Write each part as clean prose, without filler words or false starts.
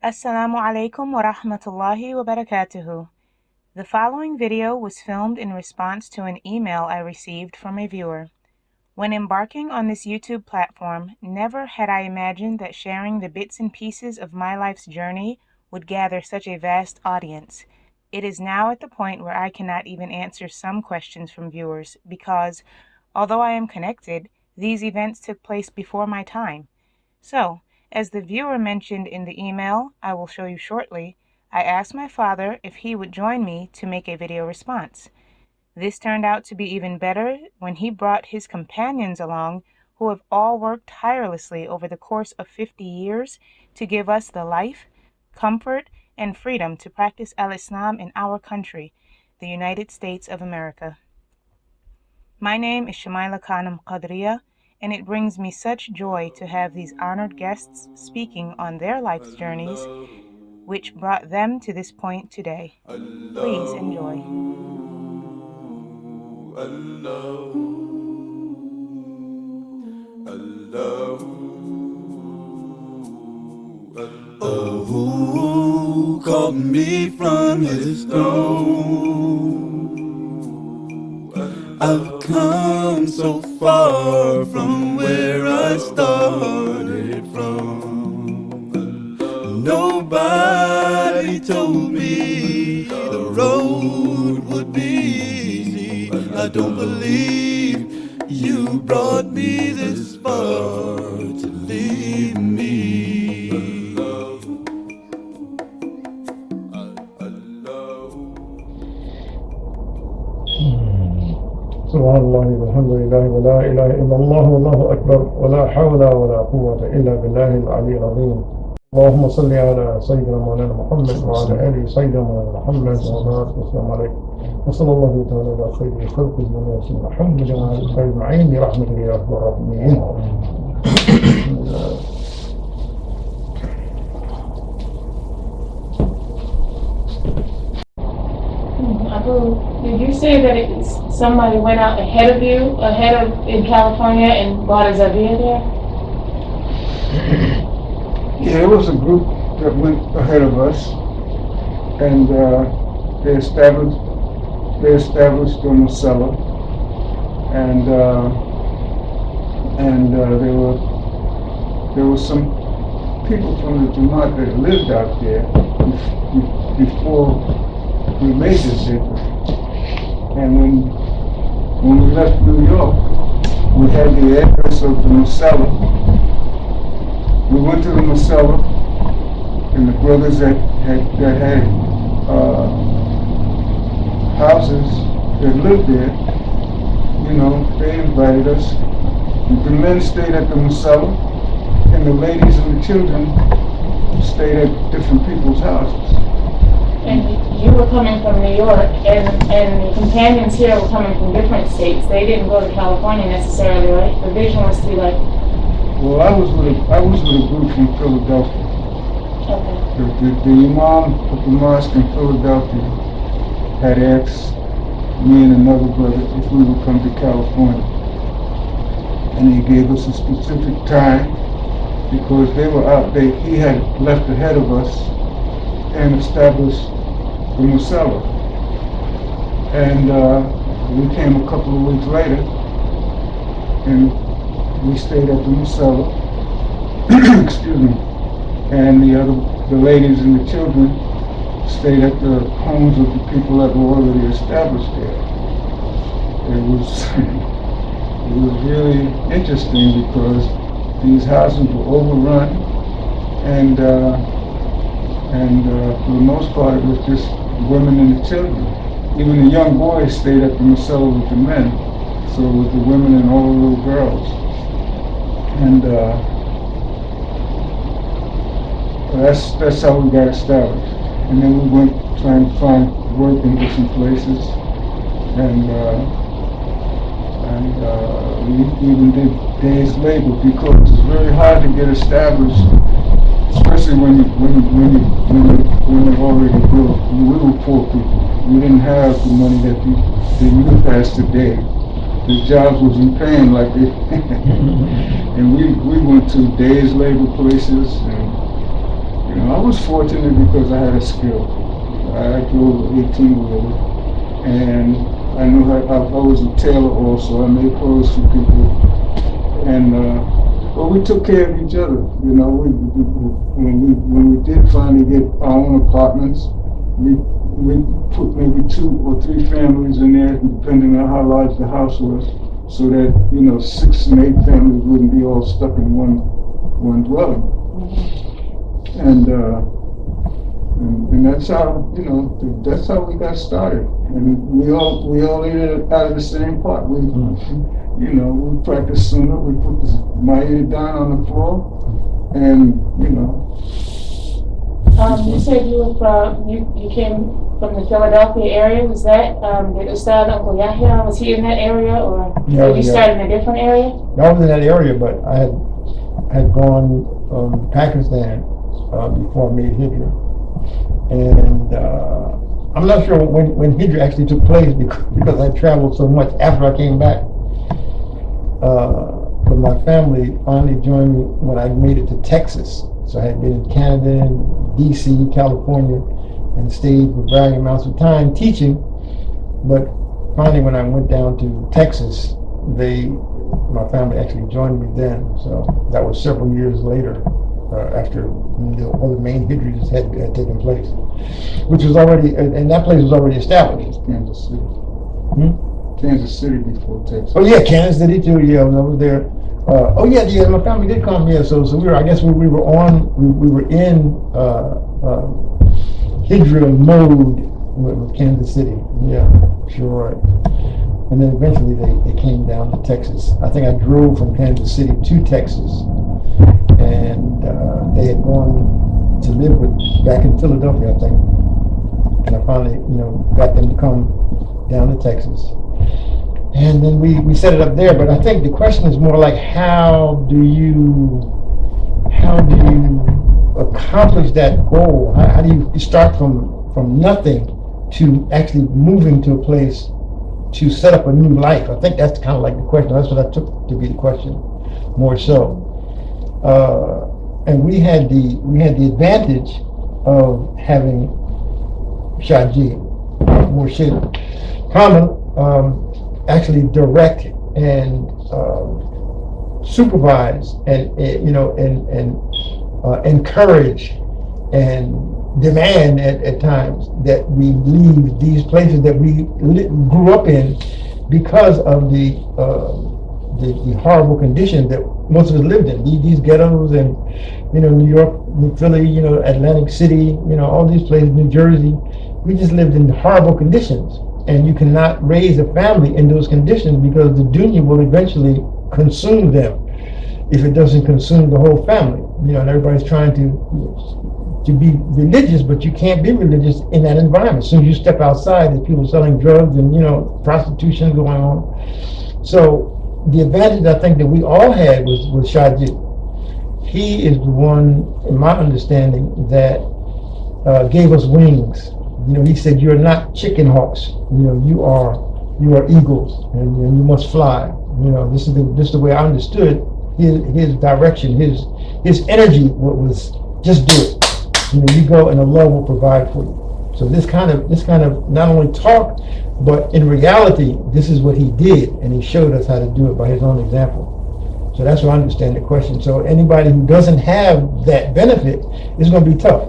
Assalamu alaikum wa rahmatullahi wa barakatuhu. The following video was filmed in response to an email I received from a viewer. When embarking on this YouTube platform, never had I imagined that sharing the bits and pieces of my life's journey would gather such a vast audience. It is now at the point where I cannot even answer some questions from viewers because, although I am connected, these events took place before my time. So, as the viewer mentioned in the email I will show you shortly, I asked my father if he would join me to make a video response. This turned out to be even better when he brought his companions along who have all worked tirelessly over the course of 50 years to give us the life, comfort, and freedom to practice Al-Islam in our country, the United States of America. My name is Shamaila Khanum Qadriya, and it brings me such joy to have these honored guests speaking on their life's journeys, which brought them to this point today. Please enjoy. Oh, who called me from his throne? I've come so far from where I started from. Nobody told me the road would be easy. I don't believe you brought me this far to leave me. سبحان الله والحمد لله ولا إله إلا الله والله أكبر ولا حول ولا قوة إلا بالله العلي العظيم. اللهم صل على سيدنا مولانا محمد وعلى آله سيدنا مولانا محمد وبارك وسلم عليه وصلى الله تعالى على خير خلق المناسب محمد وعلى آله أجمعين برحمته يا أرحم الراحمين. Did you say that somebody went out ahead of you, in California and bought a Zavia there? Yeah, it was a group that went ahead of us, and they established on the cellar, and there were some people from the Jamaat that lived out there before we made this difference. And when we left New York, we had the address of the Masala. We went to the Masala, and the brothers that had houses that lived there, you know, they invited us. The men stayed at the Masala, and the ladies and the children stayed at different people's houses. And you were coming from New York, and the companions here were coming from different states. They didn't go to California necessarily, right? The vision was to be like... Well, I was with a group from Philadelphia. Okay. The Imam of the mosque in Philadelphia had asked me and another brother if we would come to California. And he gave us a specific time because they were out there. He had left ahead of us and established the Musala. And we came a couple of weeks later, and we stayed at the Musala. Excuse me. And the ladies and the children stayed at the homes of the people that were already established there. It was really interesting because these houses were overrun, and for the most part it was just women and the children. Even the young boys stayed at the Masala with the men, so it was the women and all the little girls. And that's how we got established. And then we went trying to find work in different places, and we even did days labor because it's very hard to get established, especially when they're already broke. We were poor people. We didn't have the money that the youth has today. The jobs wasn't paying like they and we went to days labor places, and You know, I was fortunate because I had a skill. I drove an 18-wheeler, and I knew I was a tailor also. I made clothes for people, and but we took care of each other. You know, when we did finally get our own apartments, we put maybe 2 or 3 families in there, depending on how large the house was, so that 6 and 8 families wouldn't be all stuck in one dwelling. And that's how that's how we got started. And we all ate out of the same pot. We practiced sunnah. We put the ma'ida down on the floor, and You said you came from the Philadelphia area. Was that did Ustaz Uncle Yahya, was he in that area, or did you start in a different area? I was in that area, but I had gone to Pakistan before I made Hijra. And I'm not sure when Hijra actually took place because I traveled so much after I came back. But my family finally joined me when I made it to Texas. So I had been in Canada, DC, California, and stayed for varying amounts of time teaching. But finally, when I went down to Texas, my family actually joined me then. So that was several years later, after all the main hijras had taken place, which was already, and that place was already established. Kansas City. Kansas City before Texas. Oh yeah, Kansas City too. Yeah, I was there. Yeah, my family did come here. So we were. I guess we were in Hijra mode with Kansas City. Yeah, sure right. And then eventually they came down to Texas. I think I drove from Kansas City to Texas, and they had gone to live back in Philadelphia, I think. And I finally, got them to come down to Texas. And then we set it up there, but I think the question is more like how do you accomplish that goal? How do you start from nothing to actually moving to a place to set up a new life? I think that's kind of like the question. That's what I took to be the question, more so. And we had the advantage of having Shaji, Murshid, Kama, actually direct and supervise and encourage and demand at times that we leave these places that we grew up in because of the horrible conditions that most of us lived in. These ghettos and New York, Philly, Atlantic City, all these places, New Jersey. We just lived in horrible conditions. And you cannot raise a family in those conditions because the dunya will eventually consume them if it doesn't consume the whole family. And everybody's trying to be religious, but you can't be religious in that environment. As soon as you step outside, there's people selling drugs and prostitution going on. So the advantage I think that we all had was Shajid. He is the one, in my understanding, that gave us wings. He said, "You're not chicken hawks. You are eagles, and you must fly." This is the way I understood his direction, his energy was just do it. You go and Allah will provide for you. So this kind of not only talk, but in reality, this is what he did, and he showed us how to do it by his own example. So that's what I understand the question. So anybody who doesn't have that benefit, it's going to be tough.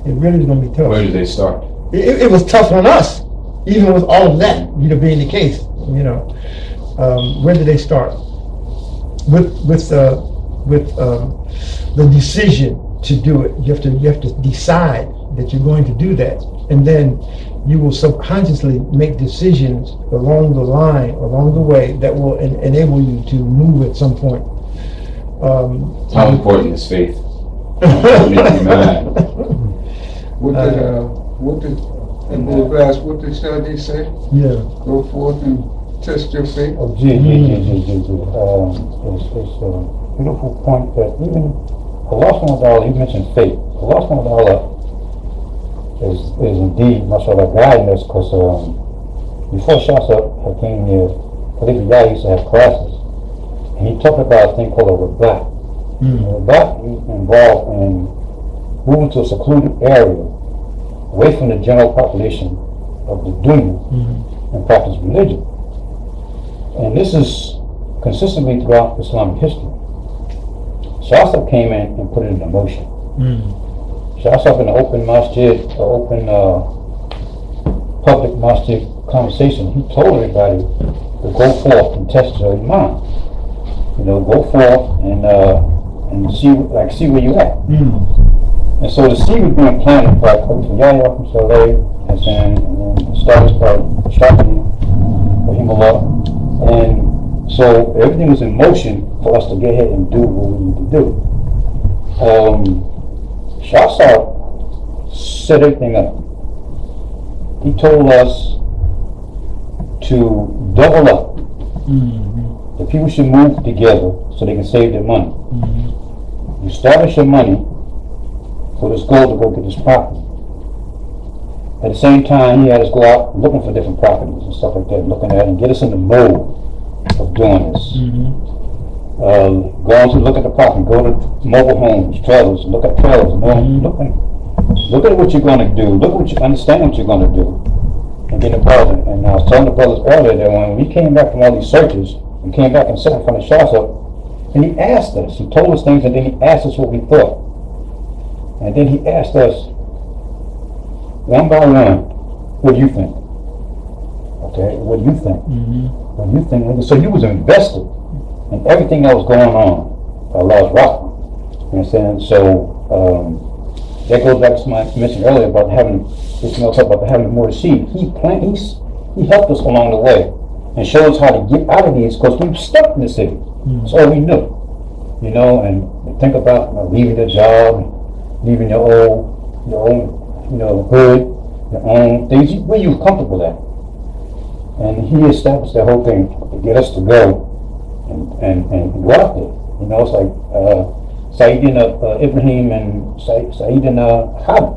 It really is going to be tough. Where did they start? It was tough on us, even with all of that, being the case. Where did they start? With the decision to do it. You have to decide that you're going to do that, and then you will subconsciously make decisions along the way that will enable you to move at some point. How important is faith? What did Shadi say? Yeah. Go forth and test your faith. It's a beautiful point that even Allah subhanahu wa ta'ala, you mentioned faith. Allah subhanahu wa ta'ala is indeed, mashallah, guiding us, because before Shasa came here, Khalifa Yahya used to have classes, and he talked about a thing called a rabat. A rabat is involved in moving to a secluded area, away from the general population of the dunya, and practice religion. And this is consistently throughout Islamic history. Shah came in and put it into motion. Shah in the open masjid, the open public masjid conversation, he told everybody to go forth and test your iman. You know, go forth and see where you at. And so the seed was being planted by Yahya from Saleh, and then started by Shafi, Rahimullah. And so everything was in motion for us to get ahead and do what we need to do. Shah set everything up. He told us to double up. The people should move together so they can save their money. You establish your money for this goal to go get this property. At the same time, he had us go out looking for different properties and stuff like that, looking at it and get us in the mode of doing this. Going to look at the property, go to mobile homes, trailers, look at trailers, look at what you're going to do, understand what you're going to do, and get involved in it. And I was telling the brothers earlier that when we came back from all these searches, we came back and sat in front of Shah, and he asked us, he told us things, and then he asked us what we thought. And then he asked us, one by one, what do you think? Okay, what do you think? What do you think? So you was invested in everything that was going on by Allah's rahmah. You know what I'm saying? So that goes back to my mention earlier about having, Ismail talked about having more seed. He helped us along the way and showed us how to get out of these because we were stuck in the city. That's all we knew. You know, and think about leaving the job, leaving your own, you know, hood, your own things where you were comfortable at. And he established that whole thing to get us to go and go out there. You know, it's like Sayyidina Ibrahim and Sayyidina Caba.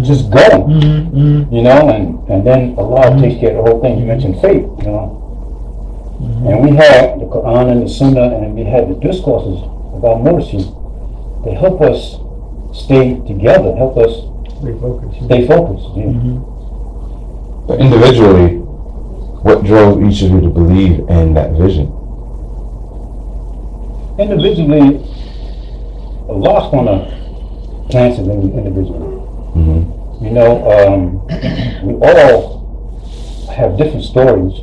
Just go. You know, and then Allah takes care of the whole thing. You mentioned faith, you know. And we had the Quran and the Sunnah, and we had the discourses about mercy. They help us stay together, help us stay focused. But individually, what drove each of you to believe in that vision? Individually, Allah's gonna plant it individually. You know, we all have different stories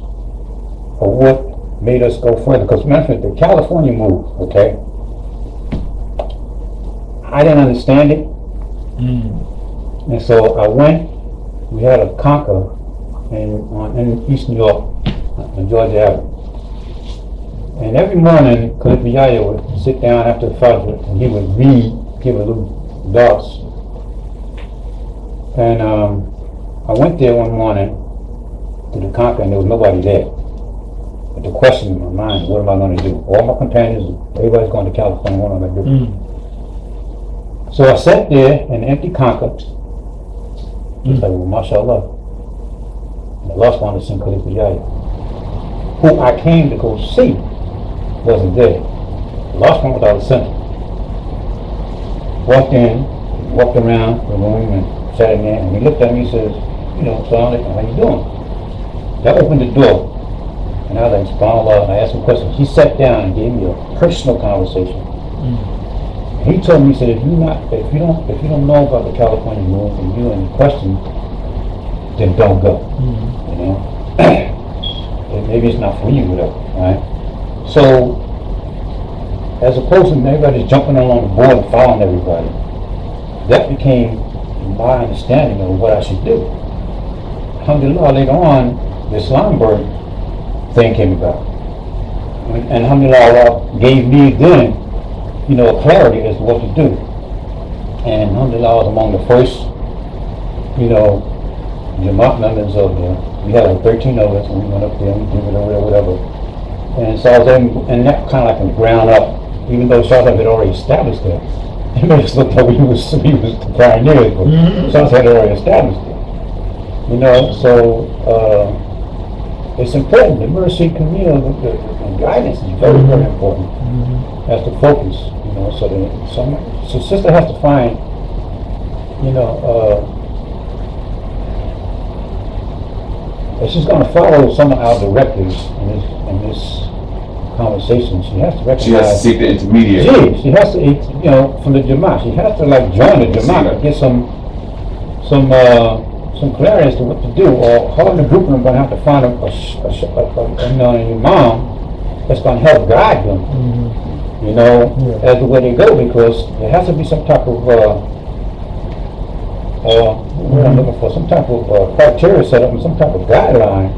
of what made us go further. Because remember, the California move, okay? I didn't understand it. And so I went, we had a conquer in East New York, on Georgia Avenue. And every morning, Khalif Yahya would sit down after the Fajr and he would read, give a little dars. And I went there one morning to the conquer and there was nobody there. But the question in my mind, what am I going to do? All my companions, everybody's going to California, what am I going to do? So I sat there in an empty conquer. It's like, well, mashallah. And Allah wanted to send Khalif Yahya, who I came to go see, wasn't there. Allah went without a center. Walked in, walked around the room and sat in there, and he looked at me and says, you know, Assalamu alaikum, how you doing? That opened the door. And I was like, subhanAllah, and I asked him questions. He sat down and gave me a personal conversation. He told me, he said, if you don't know about the California move and you have any questions, then don't go. You know, maybe it's not for you, whatever. Right? So, as opposed to everybody just jumping along the board and following everybody, that became my understanding of what I should do. Alhamdulillah, later on, the Islamberg thing came about, and alhamdulillah, Allah gave me then, you know, clarity as to what to do. And alhamdulillah, I was among the first, you know, Jamaat members of we had like 13 of us, and we went up there and we did it or whatever. And so I was in, and that kind of like from the ground up, even though Shah had already established that. It made us look like we was the pioneers, but Shah had already established it. You know, so it's important. The mercy community, the guidance is very, very important. Has to focus, you know, so sister has to find you know, if she's going to follow some of our directives in this conversation, she has to recognize. She has to seek the intermediary. She has to, you know, from the Jamaat. She has to like join the Jamaat to get some clarity as to what to do, or her and the group are going to have to find an imam that's going to help guide them, you know, as to where they go, because there has to be some type of what I'm looking for, some type of criteria set up and some type of guideline,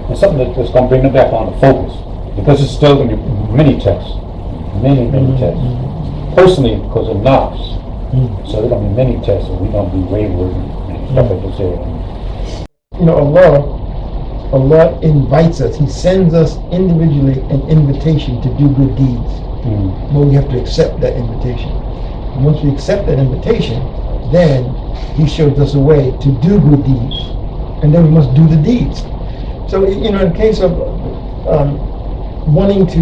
and something that's going to bring them back on the focus, because it's still going to be many tests, many tests. Personally, because of knobs, so there's going to be many tests, and we're going to be wayward and stuff like this. You know, Allah invites us. He sends us individually an invitation to do good deeds. But we have to accept that invitation. And once we accept that invitation, then He shows us a way to do good deeds, and then we must do the deeds. So, you know, in case of wanting to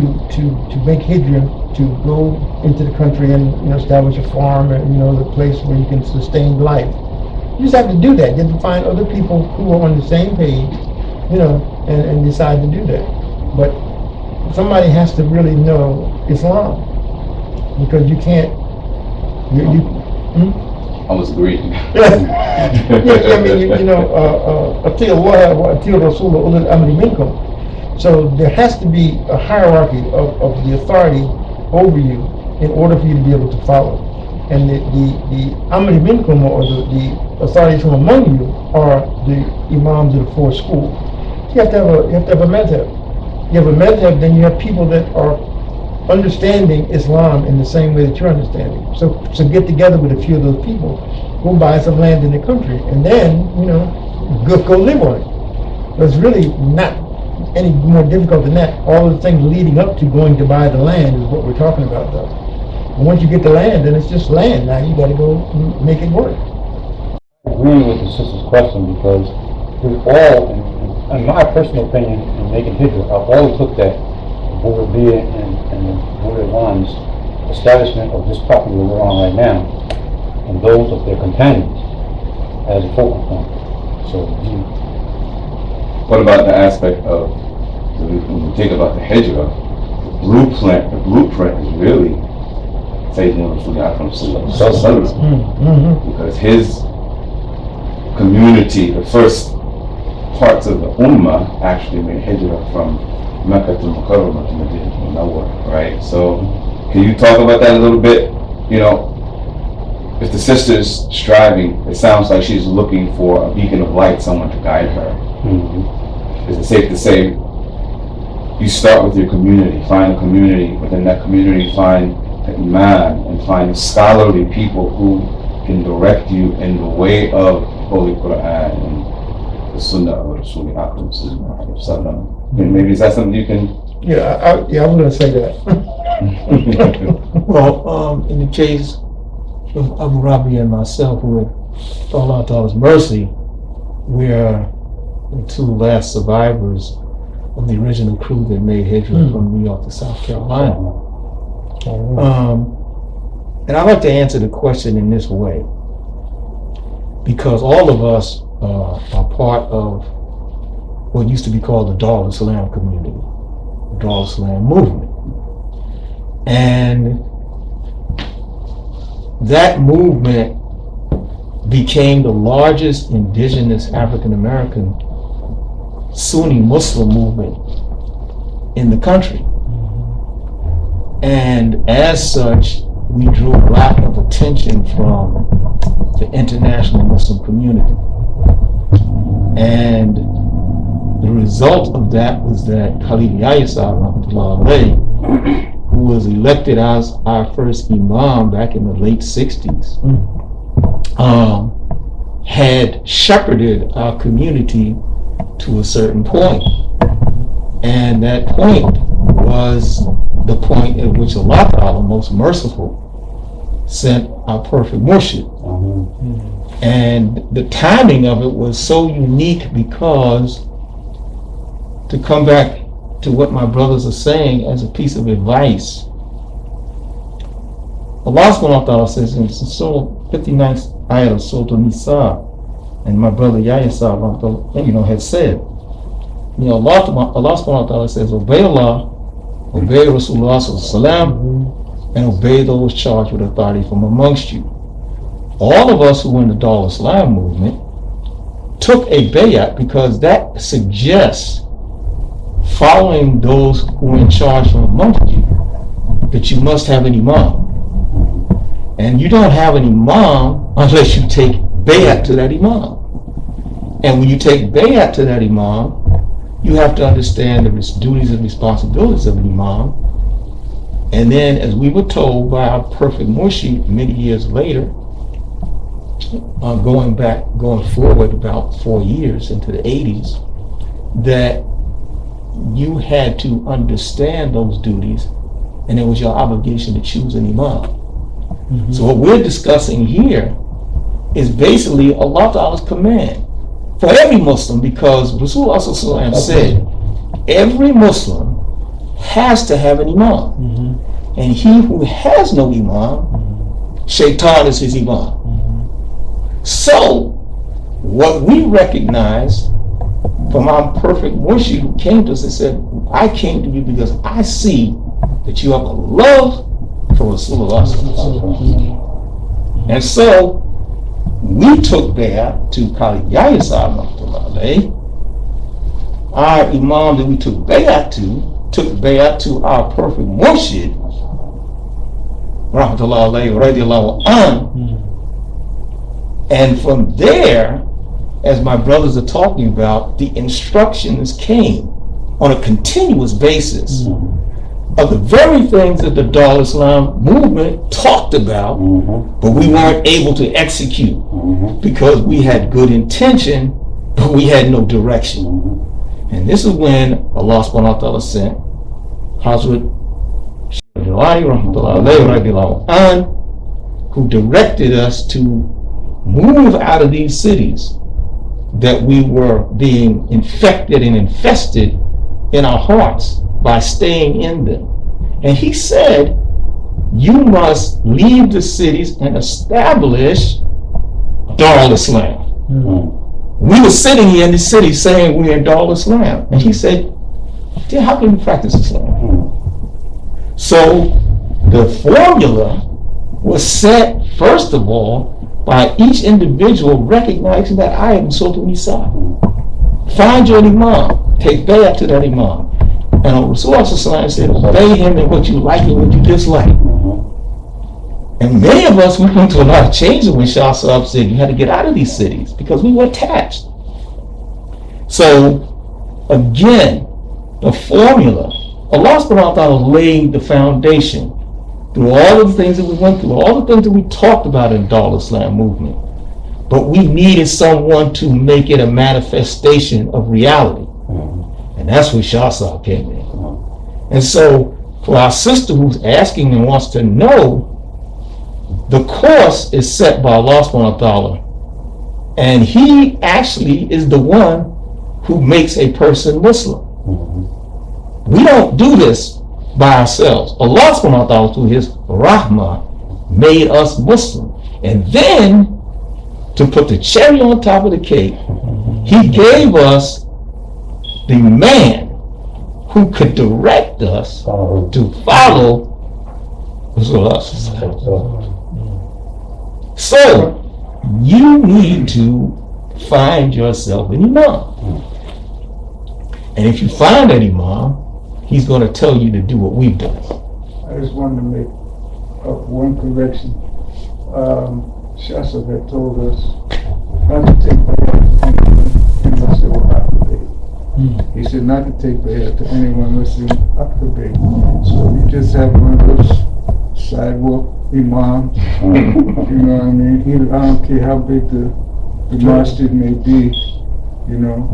make hijrah, to go into the country and, you know, establish a farm and, you know, the place where you can sustain life, you just have to do that. You have to find other people who are on the same page, you know, and decide to do that. But somebody has to really know Islam, because you can't. I was agreeing. I mean, you know, Ati Allah wa Ati Rasul ulul amri minkum. So there has to be a hierarchy of the authority over you in order for you to be able to follow. And the amri minkum, or the authorities from among you, are the imams of the four schools. You have to have a madhab. You have a madhab, then you have people that are understanding Islam in the same way that you're understanding. So get together with a few of those people, go buy some land in the country, and then, you know, go live on it. But it's really not any more difficult than that. All the things leading up to going to buy the land is what we're talking about, though. And once you get the land, then it's just land. Now you got to go make it work. I agree with the sister's question, because we all, in my personal opinion, in making hijrah, I've always looked at Bourbia and the Bourbion's establishment of this property we're on right now, and those of their companions as a focal point. So, what about the aspect of, when we think about the hijrah, the blueprint is really Sayyidina Rasulullah, because his community, the first parts of the ummah, actually made hijrah from Mecca to Mukarramah to Medina to Munawwar, right? So, can you talk about that a little bit? You know, if the sister's striving, it sounds like she's looking for a beacon of light, someone to guide her. Is it safe to say you start with your community, find a community, within that community find the imam, and find scholarly people who can direct you in the way of Holy Quran and the Sunnah of Rasulullah sallallahu alaihi wasallam? Maybe is that something you can? Yeah, I was going to say that. Well, in the case of Abu Rabi and myself, who with Allah Ta'ala's mercy, we are the two last survivors of the original crew that made hijrah from New York to South Carolina. And I'd like to answer the question in this way, because all of us are part of what used to be called the Dar al-Islam community, the Dar al-Islam movement. And that movement became the largest indigenous African-American Sunni Muslim movement in the country. And as such, we drew a lot of attention from the international Muslim community. And the result of that was that Khalid Yahya, who was elected as our first imam back in the late 60s, had shepherded our community to a certain point. And that point was the point at which Allah Ta'ala, most merciful, sent our perfect murshid. And the timing of it was so unique, because, to come back to what my brothers are saying as a piece of advice, Allah subhanahu wa ta'ala says in Surah 59th ayat of Surah Nisa, and my brother Yahya had said, Allah subhanahu wa ta'ala says, obey Allah, obey Rasulullah sallallahu, and obey those charged with authority from amongst you. All of us who were in the Dar Islam movement took a bayat because that suggests following those who are in charge from amongst you, that you must have an imam. And you don't have an imam unless you take bayat to that imam. And when you take bayat to that imam, you have to understand the duties and responsibilities of an imam. And then, as we were told by our perfect murshid many years later, going forward about 4 years into the 80s, that you had to understand those duties, and it was your obligation to choose an imam. So what we're discussing here is basically Allah Ta'ala's command for every Muslim, because Rasulullah ﷺ said every Muslim has to have an imam, and he who has no imam, shaitan is his imam. So what we recognize from our perfect murshid who came to us and said, I came to you because I see that you have a love for Rasulullah. And so we took bayat to Kali Yahya Sahib, our imam that we took bayat to our perfect murshid, Rahmatullah alayhi, and from there, as my brothers are talking about, the instructions came on a continuous basis of the very things that the Dar Islam movement talked about, but we weren't able to execute because we had good intention, but we had no direction. And this is when Allah subhanahu wa ta'ala sent Hazrat who directed us to move out of these cities that we were being infected and infested in our hearts by staying in them. And he said, you must leave the cities and establish Dar Islam. We were sitting here in the city saying we're in Dar Islam. And he said, then how can we practice Islam? So the formula was set, first of all, by each individual recognizing that I am Surah Nisa. Find your imam, take bayat to that imam. And Rasulullah said, obey him in what you like and what you dislike. And many of us, we went through a lot of changes when Shah Sahib said you had to get out of these cities because we were attached. So again, the formula, Allah subhanahu wa ta'ala laid the foundation through all of the things that we went through, all the things that we talked about in the Dar Islam movement. But we needed someone to make it a manifestation of reality. And that's where Shah Sahib came in. And so for our sister who's asking and wants to know, the course is set by Allah subhanahu wa ta'ala. And he actually is the one who makes a person Muslim. We don't do this by ourselves. Allah subhanahu wa ta'ala, through his Rahmah, made us Muslim. And then, to put the cherry on top of the cake, he gave us the man who could direct us to follow Rasulullah. So, you need to find yourself an imam. And if you find an imam, he's going to tell you to do what we've done. I just wanted to make one correction. Shasa had told us not to take bayat to anyone unless they were activated. He said not to take bayat to anyone unless they were activated. So you just have one of those sidewalk imams, you know what I mean? I don't care how big the masjid may be, you know.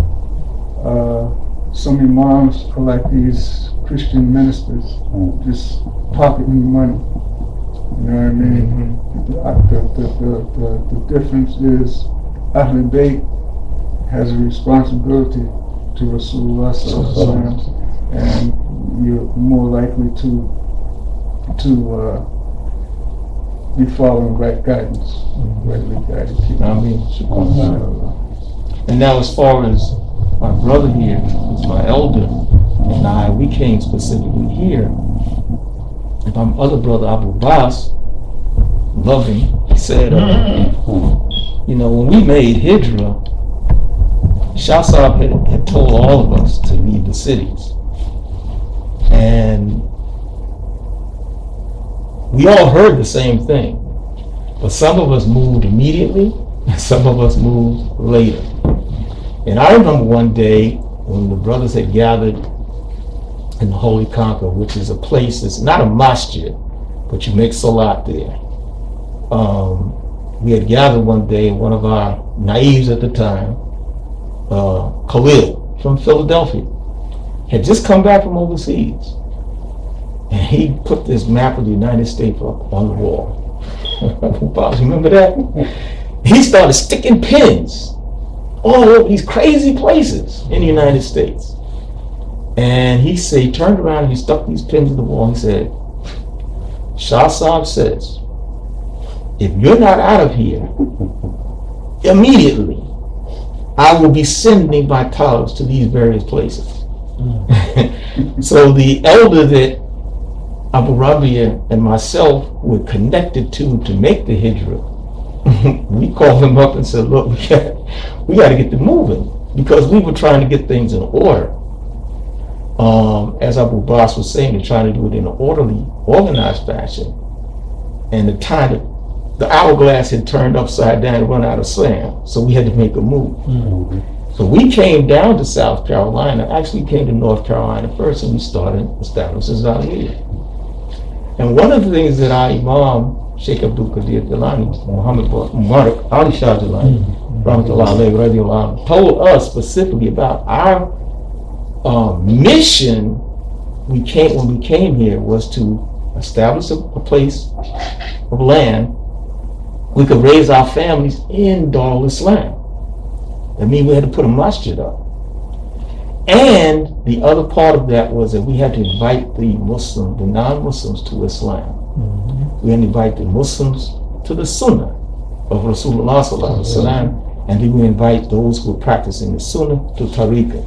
Some imams are like these Christian ministers, just pocketing money. You know what I mean? The difference is Ahl Bayt has a responsibility to Rasulullah and you're more likely to be following right guidance, rightly guided people. I mean, and now as far as my brother here, who's my elder, and I, we came specifically here. And my other brother, Abu Bas, love him, he said, you know, when we made Hijrah, Shah Sahib had told all of us to leave the cities. And we all heard the same thing. But some of us moved immediately, and some of us moved later. And I remember one day when the brothers had gathered in the Holy Conquer, which is a place that's not a masjid, but you make salat there. We had gathered one day, one of our naives at the time, Khalil from Philadelphia, had just come back from overseas. And he put this map of the United States up on the wall. Remember that? He started sticking pins all over these crazy places in the United States. And he turned around and he stuck these pins in the wall. He said, Shah Sahib says, if you're not out of here immediately, I will be sending my tugs to these various places. So the elder that Abu Rabia and myself were connected to make the Hijrah, we called him up and said, look, we got to get them moving, because we were trying to get things in order. As Abu Bas was saying, they're trying to do it in an orderly, organized fashion. And the hourglass had turned upside down and run out of sand, so we had to make a move. So we came down to South Carolina, actually came to North Carolina first, and we started establishing Zaliyah. And one of the things that our Imam, Sheikh Abdul Qadir Jilani, Muhammad Mubarak Ali Shah Jilani, Rahmatullah, told us specifically about our mission when we came here was to establish a place of land we could raise our families in Darul Islam. That means we had to put a masjid up. And the other part of that was that we had to invite the non-Muslims to Islam. We had to invite the Muslims to the Sunnah of Rasulullah Sallallahu Alaihi Wasallam, and then we invite those who were practicing the Sunnah to Tariqah.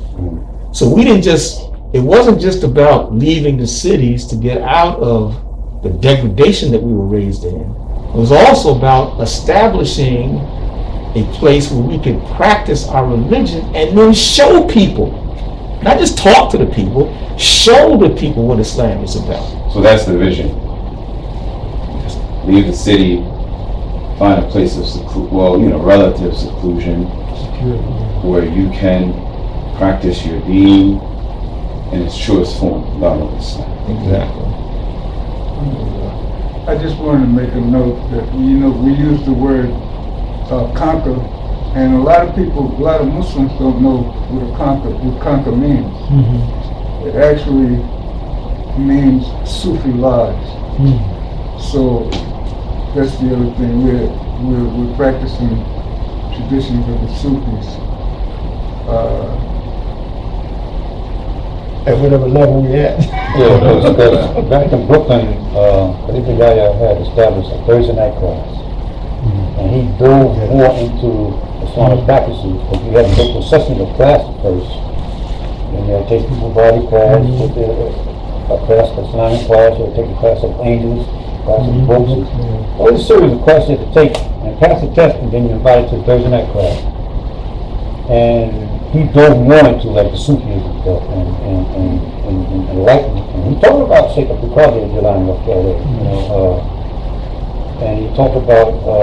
So it wasn't just about leaving the cities to get out of the degradation that we were raised in. It was also about establishing a place where we could practice our religion and then show people, not just talk to the people, show the people what Islam is about. So that's the vision. Leave the city, find a place of relative seclusion, where you can practice your deen in its truest form, Islam. Exactly. I just wanted to make a note that, we use the word conquer, and a lot of Muslims don't know what conquer means. It actually means Sufi lodge. So that's the other thing. We're practicing traditions of the Sufis. At whatever level we at. Yeah, because back in Brooklyn, Khalifa Yahya had established a Thursday night class. And he dove more into Islamic practices, but you had to go to a substantive class at first. And they'll take people body class, take a class of Islamic class, they'll take a class of angels, class of books. All this series of classes you have to take and pass the test, and then you're invited to the Thursday night class. And he dove more into like the Sufism stuff and enlightenment. And he talked about Sheikh Abdul Qadir Jilani, and he talked about a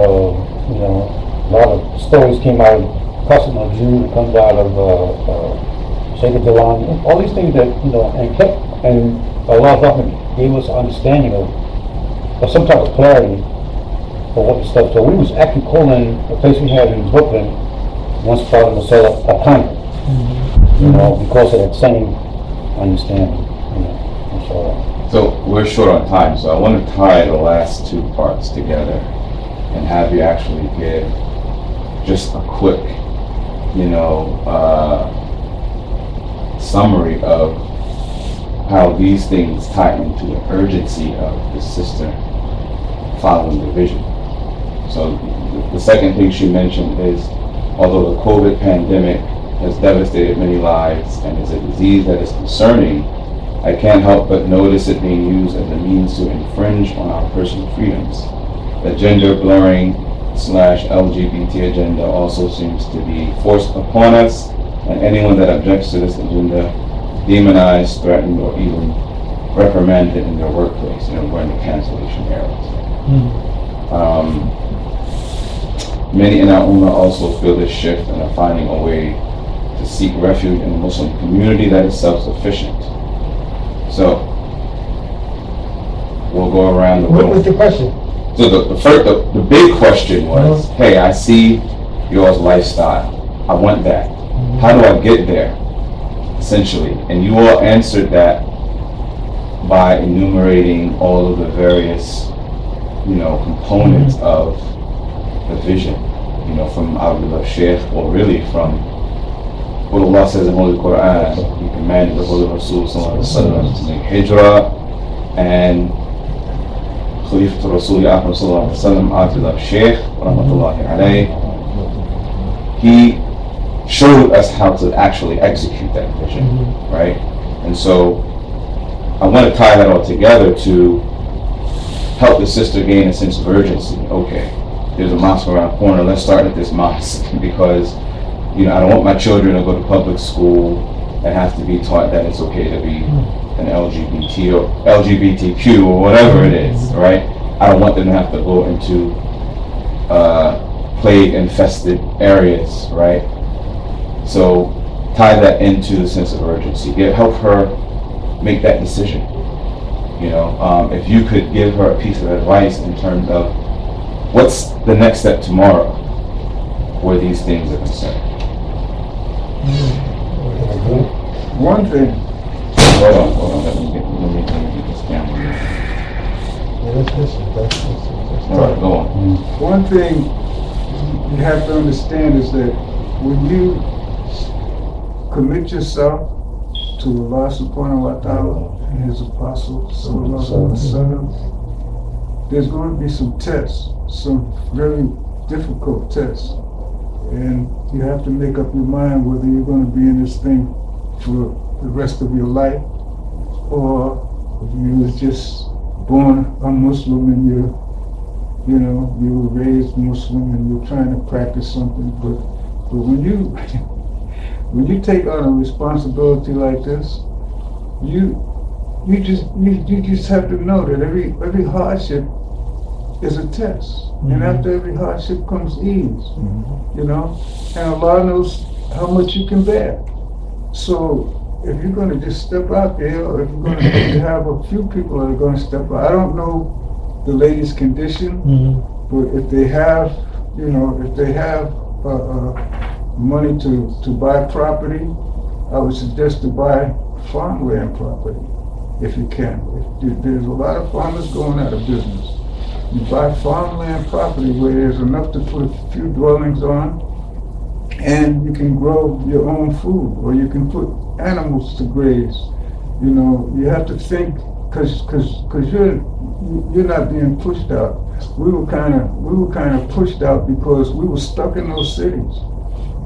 lot of stories came out of Qasim al-Jud, comes out of Sheikh Jilani, all these things that and Allah gave us understanding of some type of clarity for what the stuff. So we was actually calling a place we had in Brooklyn once part of Masala a conquer, because of that same understanding, So we're short on time, so I want to tie the last two parts together and have you actually give just a quick, summary of how these things tie into the urgency of the sister following the vision. So the second thing she mentioned is, although the COVID pandemic has devastated many lives and is a disease that is concerning, I can't help but notice it being used as a means to infringe on our personal freedoms. The gender blurring / LGBT agenda also seems to be forced upon us, and anyone that objects to this agenda is demonized, threatened, or even reprimanded in their workplace. We're in the cancellation era. Many in our Ummah also feel this shift and are finding a way to seek refuge in a Muslim community that is self-sufficient. So, we'll go around the room. What was the question? So the big question was, hey, I see yours lifestyle. I want that. How do I get there? Essentially. And you all answered that by enumerating all of the various, components of the vision, from Abdullah Shaykh, or really from what Allah says in Holy Quran. He commanded the Holy Rasul to make hijrah, and Khalifatul Rasul Abdullah Shaykh, rahmatullahi alayh, he showed us how to actually execute that vision, right? And so I want to tie that all together to help the sister gain a sense of urgency. Okay, there's a mosque around the corner, let's start at this mosque, because I don't want my children to go to public school and have to be taught that it's okay to be an LGBT or LGBTQ or whatever it is, right? I don't want them to have to go into plague-infested areas, right? So tie that into the sense of urgency. Help her make that decision. If you could give her a piece of advice in terms of what's the next step tomorrow where these things are concerned. One thing. Hold on. Let me get this camera. All right, go on. One thing you have to understand is that when you commit yourself to Allah subhanahu wa ta'ala and His Apostle sallallahu alaihi wasallam, there's going to be some tests, some very difficult tests. And you have to make up your mind whether you're going to be in this thing for the rest of your life, or if you was just born a Muslim and you were raised Muslim and you're trying to practice something. But when you take on a responsibility like this, you just have to know that every hardship is a test. And after every hardship comes ease, and Allah knows how much you can bear. So if you're going to just step out there, or if you're going to have a few people that are going to step out, I don't know the lady's condition, but if they have, money to buy property, I would suggest to buy farmland property if you can. There's a lot of farmers going out of business. You buy farmland property where there's enough to put a few dwellings on, and you can grow your own food, or you can put animals to graze. You have to think, because you're not being pushed out. We were kind of pushed out because we were stuck in those cities.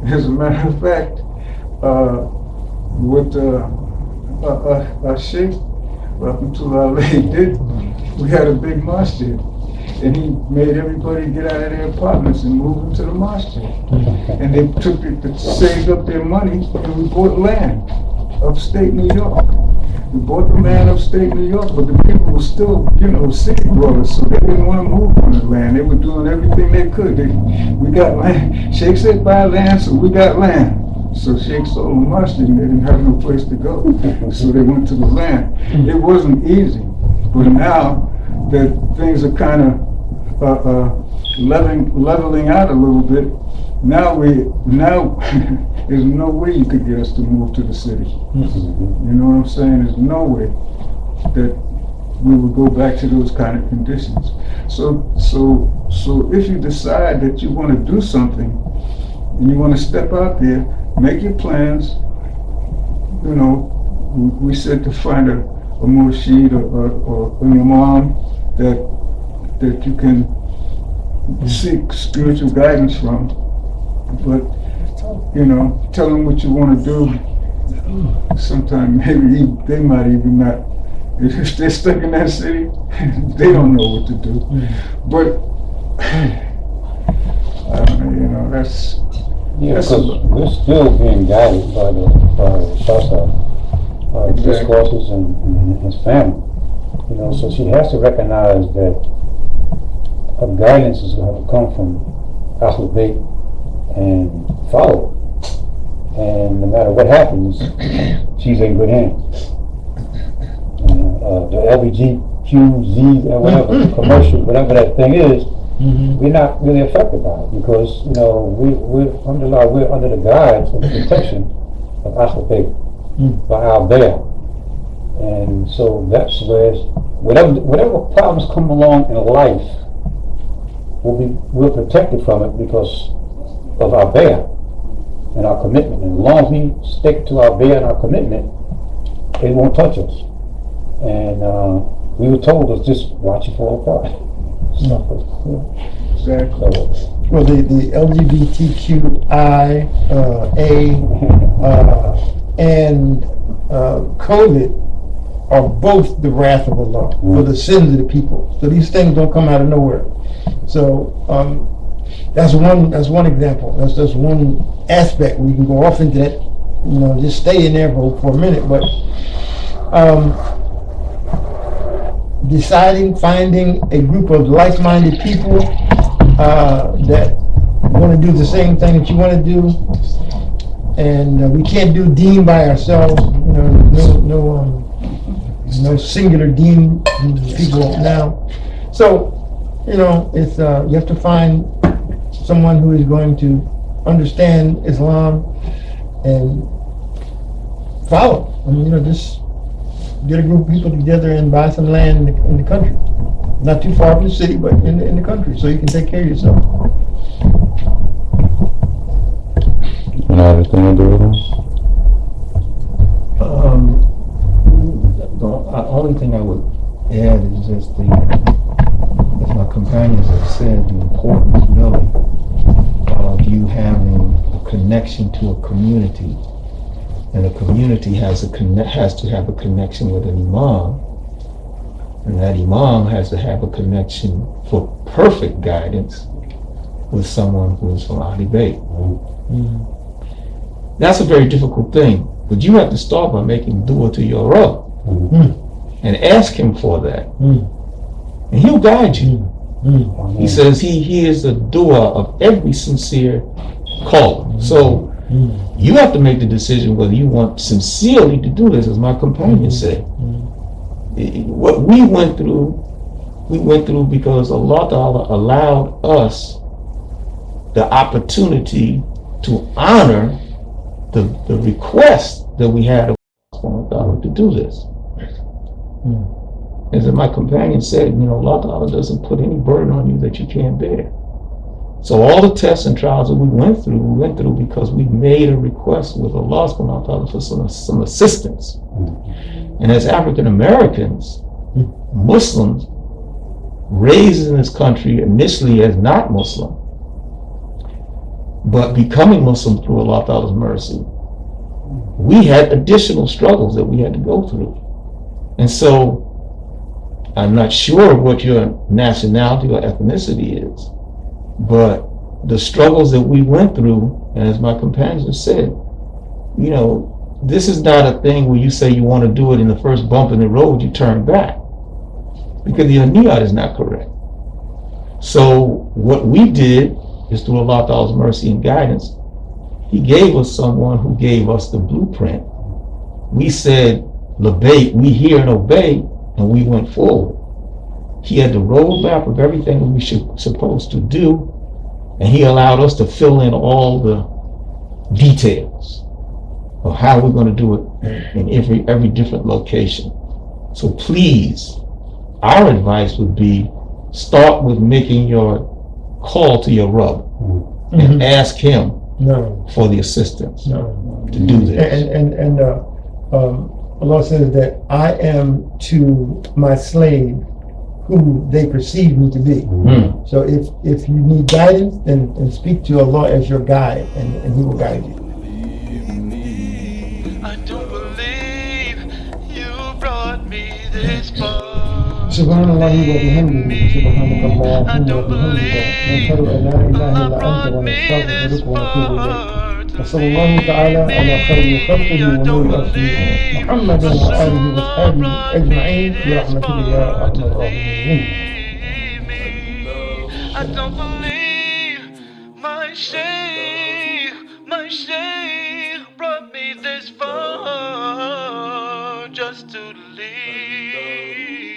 As a matter of fact, what our Sheikh Rahmatullah did, we had a big masjid, and he made everybody get out of their apartments and move into the masjid. And they saved up their money, and we bought land upstate New York. We bought the land upstate New York, but the people were still, city dwellers, so they didn't want to move on the land. They were doing everything they could. We got land. Sheikh said buy land, so we got land. So Sheikh sold them masjid, and they didn't have no place to go, so they went to the land. It wasn't easy, but now that things are kind of leveling out a little bit, now there's no way you could get us to move to the city. You know what I'm saying? There's no way that we would go back to those kind of conditions. So if you decide that you want to do something and you want to step out there, make your plans. We said to find a murshid or an imam that that you can seek spiritual guidance from. But, you know, tell them what you want to do. Sometimes maybe they might even not. If they're stuck in that city, they don't know what to do. But, I don't know, you know, that's... Yeah, because we're still being guided by the Shasta discourses and his family. You know, so she has to recognize that her guidance is going to come from Ahlul Bayt and follow. And no matter what happens, she's in good hands. The LBGQZ, whatever, commercial, whatever that thing is, we're not really affected by it because, you know, we're under the guise of the protection of Ahlul Bayt by our Baal. And so that's where whatever problems come along in life, we're protected from it because of our Baal and our commitment. And as long as we stick to our Baal and our commitment, it won't touch us. And we were told to just watch it fall apart. Exactly. Well, the LGBTQI, and COVID are both the wrath of Allah for the sins of the people. So these things don't come out of nowhere. So that's one example. That's one aspect. We can go off into that, you know, just stay in there for a minute. But finding a group of like-minded people that want to do the same thing that you want to do, and we can't do deen by ourselves. You know, no singular deen people now. So, you know, it's you have to find someone who is going to understand Islam and follow. I mean, you know, just get a group of people together and buy some land in the country. Not too far from the city, but in the country, so you can take care of yourself. Another thing to do with them? The only thing I would add is just as my companions have said, the importance really of you having a connection to a community. And a community has to have a connection with an imam, and that imam has to have a connection for perfect guidance with someone who is from Ahlul Bayt. That's a very difficult thing, but you have to start by making dua to your Rabb and ask him for that, and he'll guide you. He says he is the dua of every sincere caller. So you have to make the decision whether you want sincerely to do this, as my companion said. What we went through because Allah Ta'ala allowed us the opportunity to honor the request that we had of Allah to do this. As my companion said, you know, Allah Ta'ala doesn't put any burden on you that you can't bear. So all the tests and trials that we went through because we made a request with Allah subhanahu wa ta'ala for some assistance. And as African Americans, Muslims, raised in this country initially as not Muslim, but becoming Muslim through Allah Ta'ala's mercy, we had additional struggles that we had to go through. And so I'm not sure what your nationality or ethnicity is, but the struggles that we went through, and as my companions said, you know, this is not a thing where you say you want to do it in the first bump in the road, you turn back. Because the niyat is not correct. So what we did is through Allah Ta'ala's mercy and guidance, He gave us someone who gave us the blueprint. We said, Labay, we hear and obey, and we went forward. He had the roadmap of everything we were supposed to do, and He allowed us to fill in all the details of how we're going to do it in every different location. So please, our advice would be, start with making your call to your Rabb and ask Him for the assistance to do this. And Allah says that I am to my slave who they perceive me to be. So if you need guidance, then speak to Allah as your guide, and He will guide you. I don't believe you brought me this far. سبحان الله وبحمده سبحانك اللهم وبحمدك نشهد أن لا إله إلا أنت ونستغفرك ونتوب إليك وصلى الله تعالى على خير خلقه ونور أرسله محمد وآله وصحبه أجمعين برحمتك يا أرحم الراحمين. I don't believe my Shaykh brought me this far just to leave.